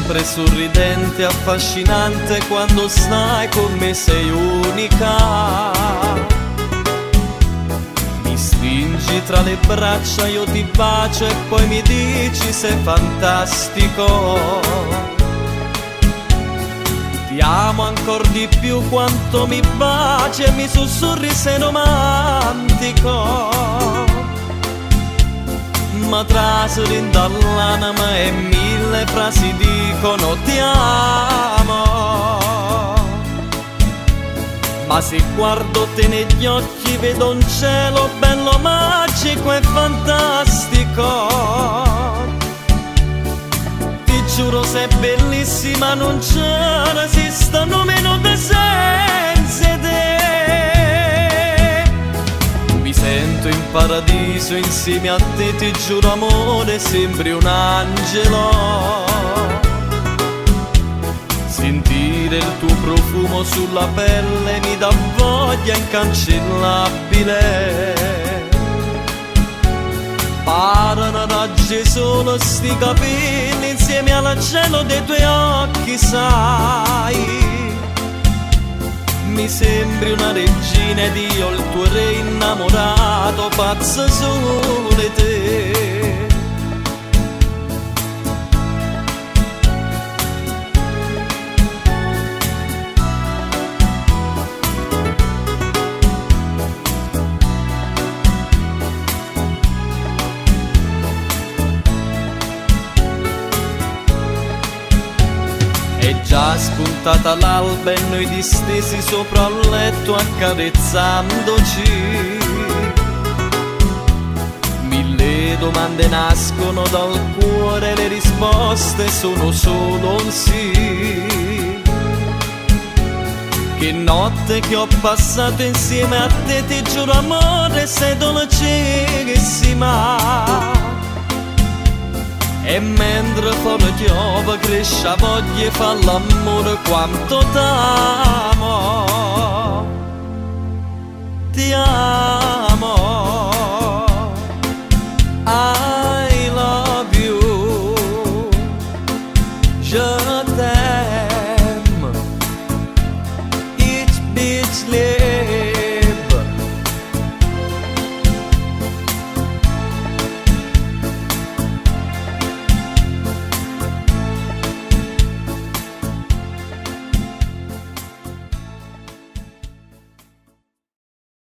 sempre sorridente, affascinante, quando stai con me sei unica. Mi stringi tra le braccia, io ti bacio e poi mi dici sei fantastico. Ti amo ancor di più quanto mi baci e mi sussurri sei romantico. Ma trasudin dall'anima e mille frasi dicono ti amo. Ma se guardo te negli occhi vedo un cielo bello, magico e fantastico. Ti giuro sei bellissima, non ce ne esistono meno te senza te. Mi sento in paradiso insieme a te, ti giuro amore, sembri un angelo. Sentire il tuo profumo sulla pelle mi dà voglia incancellabile. Parano raggi solo sti capelli insieme al cielo dei tuoi occhi, sai. Mi sembri una regina ed io il tuo re innamorato, pazzo solo di te. È già spuntata l'alba e noi distesi sopra il letto accarezzandoci. Mille domande nascono dal cuore, le risposte sono solo un sì. Che notte che ho passato insieme a te, ti giuro amore, sei dolcissima. E mentre fuori piove cresce voglia fa l'amore quanto t'amo. Ti amo.